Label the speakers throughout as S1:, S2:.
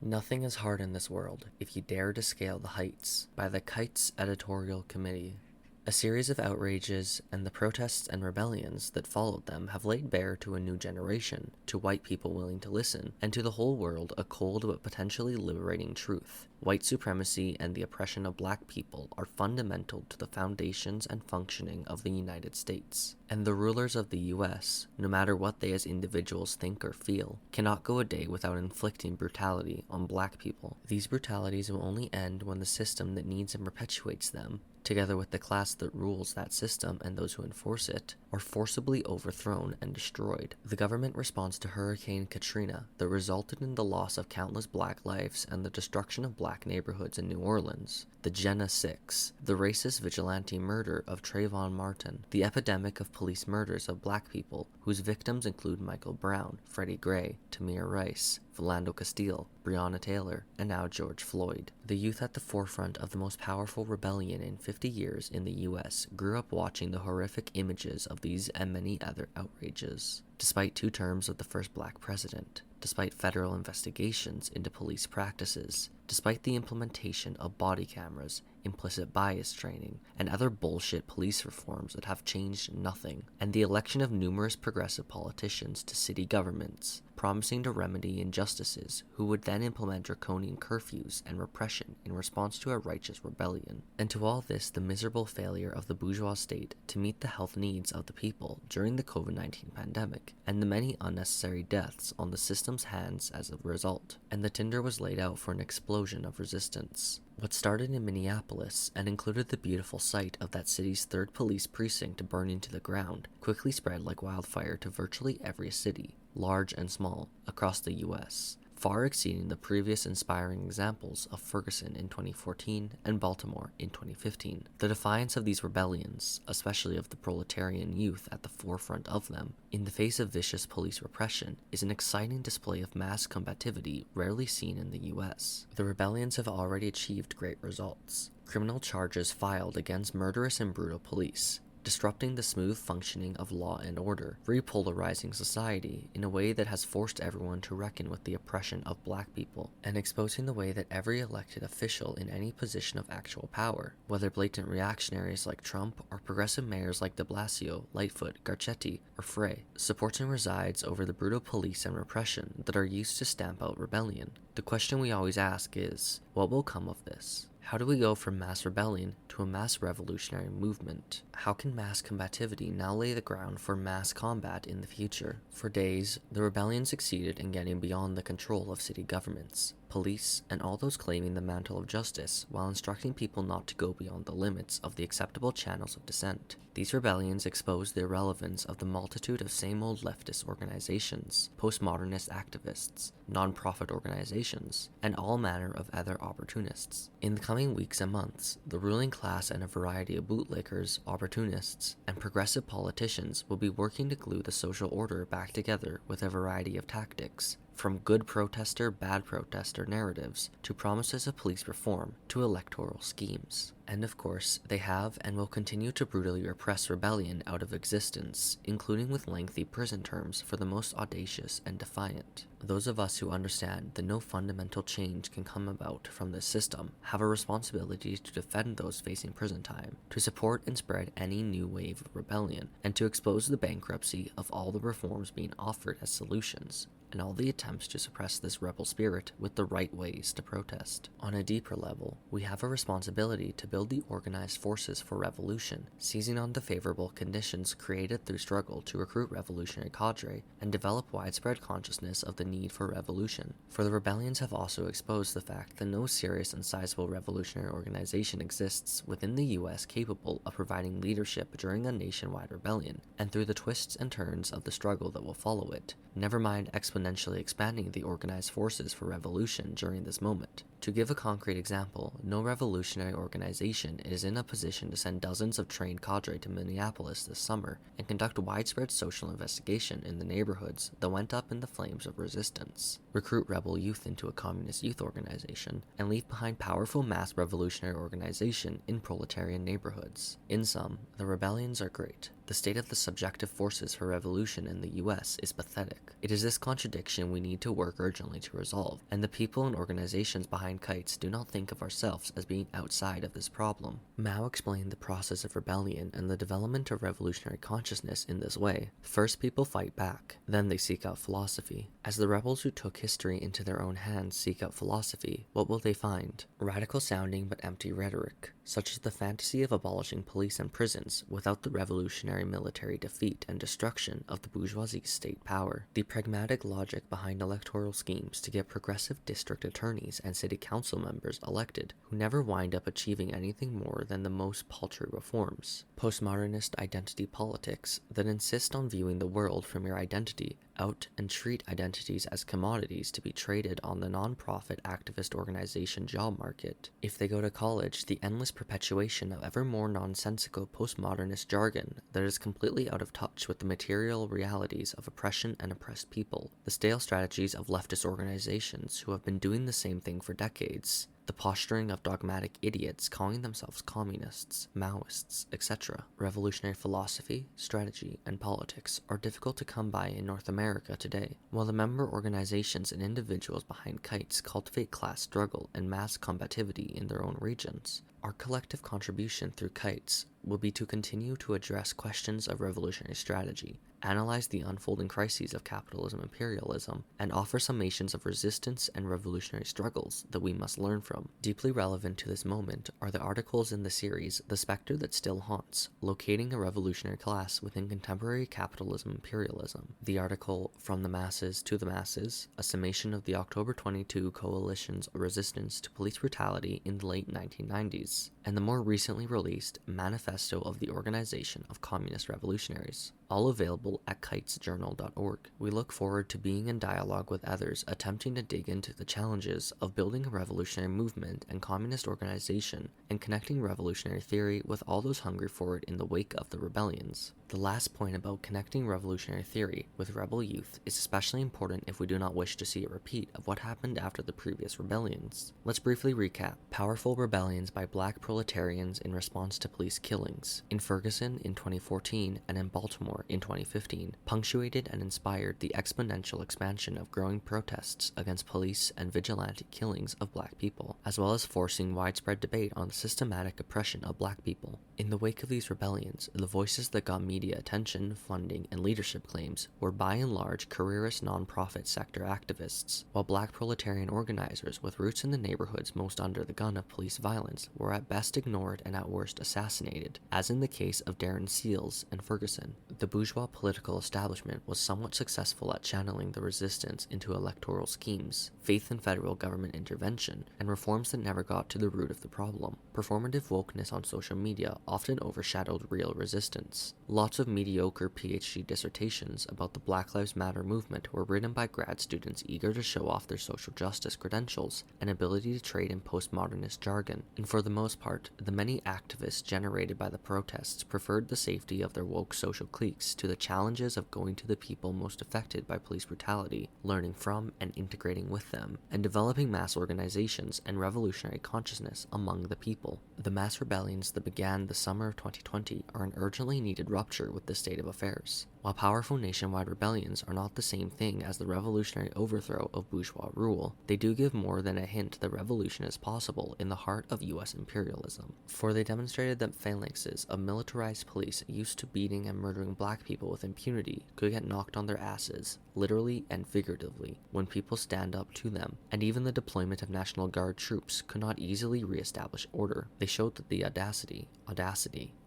S1: Nothing is hard in this world if you dare to scale the heights by the Kites Editorial Committee. A series of outrages and the protests and rebellions that followed them have laid bare to a new generation, to white people willing to listen, and to the whole world a cold but potentially liberating truth. White supremacy and the oppression of black people are fundamental to the foundations and functioning of the United States. And the rulers of the US, no matter what they as individuals think or feel, cannot go a day without inflicting brutality on black people. These brutalities will only end when the system that needs and perpetuates them, together with the class that rules that system and those who enforce it, are forcibly overthrown and destroyed. The government response to Hurricane Katrina that resulted in the loss of countless black lives and the destruction of black neighborhoods in New Orleans, the Jenna 6, the racist vigilante murder of Trayvon Martin, the epidemic of police murders of black people, whose victims include Michael Brown, Freddie Gray, Tamir Rice, Philando Castile, Breonna Taylor, and now George Floyd. The youth at the forefront of the most powerful rebellion in 50 years in the US grew up watching the horrific images of these and many other outrages. Despite 2 terms of the first black president, despite federal investigations into police practices, despite the implementation of body cameras, implicit bias training, and other bullshit police reforms that have changed nothing, and the election of numerous progressive politicians to city governments, promising to remedy injustices, who would then implement draconian curfews and repression in response to a righteous rebellion. And to all this, the miserable failure of the bourgeois state to meet the health needs of the people during the COVID-19 pandemic, and the many unnecessary deaths on the system's hands as a result. And the tinder was laid out for an explosion of resistance. What started in Minneapolis and included the beautiful sight of that city's 3rd police precinct burning to the ground quickly spread like wildfire to virtually every city, large and small, across the US, far exceeding the previous inspiring examples of Ferguson in 2014 and Baltimore in 2015. The defiance of these rebellions, especially of the proletarian youth at the forefront of them, in the face of vicious police repression, is an exciting display of mass combativity rarely seen in the US. The rebellions have already achieved great results. Criminal charges filed against murderous and brutal police, disrupting the smooth functioning of law and order, repolarizing society in a way that has forced everyone to reckon with the oppression of black people, and exposing the way that every elected official in any position of actual power, whether blatant reactionaries like Trump or progressive mayors like de Blasio, Lightfoot, Garcetti, or Frey, supports and resides over the brutal police and repression that are used to stamp out rebellion. The question we always ask is, what will come of this? How do we go from mass rebellion to a mass revolutionary movement? How can mass combativity now lay the ground for mass combat in the future? For days, the rebellion succeeded in getting beyond the control of city governments, police, and all those claiming the mantle of justice while instructing people not to go beyond the limits of the acceptable channels of dissent. These rebellions exposed the irrelevance of the multitude of same-old leftist organizations, postmodernist activists, non-profit organizations, and all manner of other opportunists. In the coming weeks and months, the ruling class and a variety of bootlickers, opportunists, and progressive politicians will be working to glue the social order back together with a variety of tactics, from good protester, bad protester narratives, to promises of police reform, to electoral schemes. And of course, they have and will continue to brutally repress rebellion out of existence, including with lengthy prison terms for the most audacious and defiant. Those of us who understand that no fundamental change can come about from this system have a responsibility to defend those facing prison time, to support and spread any new wave of rebellion, and to expose the bankruptcy of all the reforms being offered as solutions, and all the attempts to suppress this rebel spirit with the right ways to protest. On a deeper level, we have a responsibility to build the organized forces for revolution, seizing on the favorable conditions created through struggle to recruit revolutionary cadre and develop widespread consciousness of the need for revolution. For the rebellions have also exposed the fact that no serious and sizable revolutionary organization exists within the US capable of providing leadership during a nationwide rebellion, and through the twists and turns of the struggle that will follow it, never mind exponentially expanding the organized forces for revolution during this moment. To give a concrete example, no revolutionary organization is in a position to send dozens of trained cadre to Minneapolis this summer and conduct widespread social investigation in the neighborhoods that went up in the flames of resistance, recruit rebel youth into a communist youth organization, and leave behind powerful mass revolutionary organization in proletarian neighborhoods. In sum, the rebellions are great. The state of the subjective forces for revolution in the US is pathetic. It is this contradiction we need to work urgently to resolve, and the people and organizations behind Kites do not think of ourselves as being outside of this problem. Mao explained the process of rebellion and the development of revolutionary consciousness in this way. First, people fight back, then they seek out philosophy. As the rebels who took history into their own hands seek out philosophy, what will they find? Radical sounding but empty rhetoric, such as the fantasy of abolishing police and prisons without the revolutionary military defeat and destruction of the bourgeoisie's state power. The pragmatic logic behind electoral schemes to get progressive district attorneys and city council members elected who never wind up achieving anything more than the most paltry reforms. Postmodernist identity politics that insist on viewing the world from your identity out and treat identities as commodities to be traded on the non-profit activist organization job market. If they go to college, the endless perpetuation of ever more nonsensical postmodernist jargon that is completely out of touch with the material realities of oppression and oppressed people. The stale strategies of leftist organizations who have been doing the same thing for decades. The posturing of dogmatic idiots calling themselves communists, Maoists, etc. Revolutionary philosophy, strategy, and politics are difficult to come by in North America today. While the member organizations and individuals behind Kites cultivate class struggle and mass combativity in their own regions, our collective contribution through Kites will be to continue to address questions of revolutionary strategy, analyze the unfolding crises of capitalism and imperialism, and offer summations of resistance and revolutionary struggles that we must learn from. Deeply relevant to this moment are the articles in the series The Spectre That Still Haunts, Locating a Revolutionary Class Within Contemporary Capitalism and Imperialism, the article From the Masses to the Masses, a summation of the October 22 Coalition's resistance to police brutality in the late 1990s, and the more recently released Manifesto of the Organization of Communist Revolutionaries, all available at kitesjournal.org. We look forward to being in dialogue with others attempting to dig into the challenges of building a revolutionary movement and communist organization and connecting revolutionary theory with all those hungry for it in the wake of the rebellions. The last point about connecting revolutionary theory with rebel youth is especially important if we do not wish to see a repeat of what happened after the previous rebellions. Let's briefly recap. Powerful rebellions by black proletarians in response to police killings in Ferguson in 2014 and in Baltimore in 2015 punctuated and inspired the exponential expansion of growing protests against police and vigilante killings of black people, as well as forcing widespread debate on the systematic oppression of black people. In the wake of these rebellions, the voices that got media attention, funding, and leadership claims were by and large careerist non-profit sector activists, while black proletarian organizers with roots in the neighborhoods most under the gun of police violence were at best ignored and at worst assassinated, as in the case of Darren Seals and Ferguson. The bourgeois political establishment was somewhat successful at channeling the resistance into electoral schemes, faith in federal government intervention, and reforms that never got to the root of the problem. Performative wokeness on social media often overshadowed real resistance. Lots of mediocre PhD dissertations about the Black Lives Matter movement were written by grad students eager to show off their social justice credentials and ability to trade in postmodernist jargon, and for the most part, the many activists generated by the protests preferred the safety of their woke social cliques to the challenges of going to the people most affected by police brutality, learning from and integrating with them, and developing mass organizations and revolutionary consciousness among the people. The mass rebellions that began the summer of 2020 are an urgently needed rupture with this state of affairs. While powerful nationwide rebellions are not the same thing as the revolutionary overthrow of bourgeois rule, they do give more than a hint that revolution is possible in the heart of US imperialism. For they demonstrated that phalanxes of militarized police used to beating and murdering black people with impunity could get knocked on their asses, literally and figuratively, when people stand up to them, and even the deployment of National Guard troops could not easily re-establish order. They showed that the audacity,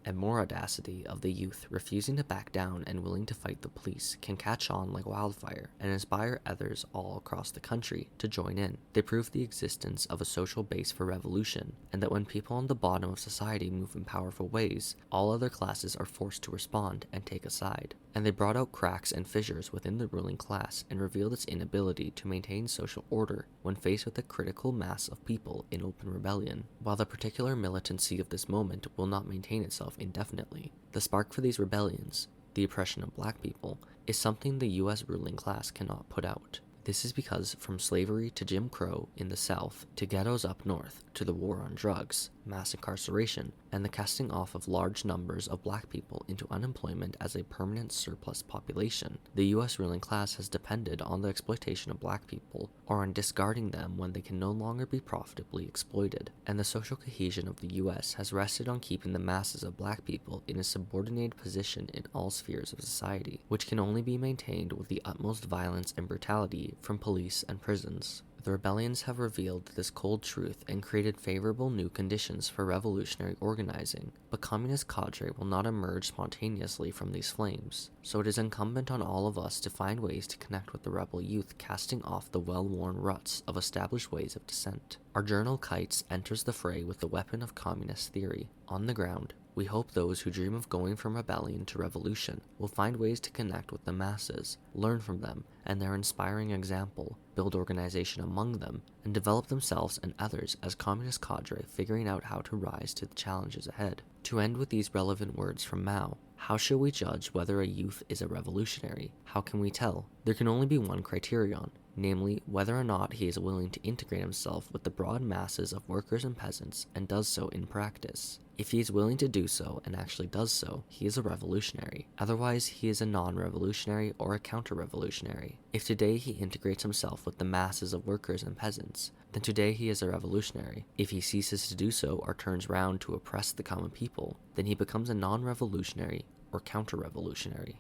S1: and more audacity of the youth refusing to back down and willing to fight the police can catch on like wildfire and inspire others all across the country to join in. They prove the existence of a social base for revolution, and that when people on the bottom of society move in powerful ways, all other classes are forced to respond and take a side. and they brought out cracks and fissures within the ruling class and revealed its inability to maintain social order when faced with a critical mass of people in open rebellion. While the particular militancy of this moment will not maintain itself indefinitely, the spark for these rebellions, the oppression of black people, is something the U.S. ruling class cannot put out. This is because from slavery to Jim Crow in the South, to ghettos up north, to the war on drugs, mass incarceration, and the casting off of large numbers of black people into unemployment as a permanent surplus population, the U.S. ruling class has depended on the exploitation of black people, or on discarding them when they can no longer be profitably exploited, and the social cohesion of the U.S. has rested on keeping the masses of black people in a subordinated position in all spheres of society, which can only be maintained with the utmost violence and brutality from police and prisons. The rebellions have revealed this cold truth and created favorable new conditions for revolutionary organizing, but communist cadre will not emerge spontaneously from these flames, so it is incumbent on all of us to find ways to connect with the rebel youth casting off the well-worn ruts of established ways of dissent. Our journal Kites enters the fray with the weapon of communist theory. On the ground, we hope those who dream of going from rebellion to revolution will find ways to connect with the masses, learn from them and their inspiring example, build organization among them, and develop themselves and others as communist cadre figuring out how to rise to the challenges ahead. To end with these relevant words from Mao, how shall we judge whether a youth is a revolutionary? How can we tell? There can only be one criterion, namely whether or not he is willing to integrate himself with the broad masses of workers and peasants and does so in practice. If he is willing to do so and actually does so, he is a revolutionary. Otherwise, he is a non-revolutionary or a counter-revolutionary. If today he integrates himself with the masses of workers and peasants, then today he is a revolutionary. If he ceases to do so or turns round to oppress the common people, then he becomes a non-revolutionary or counter-revolutionary.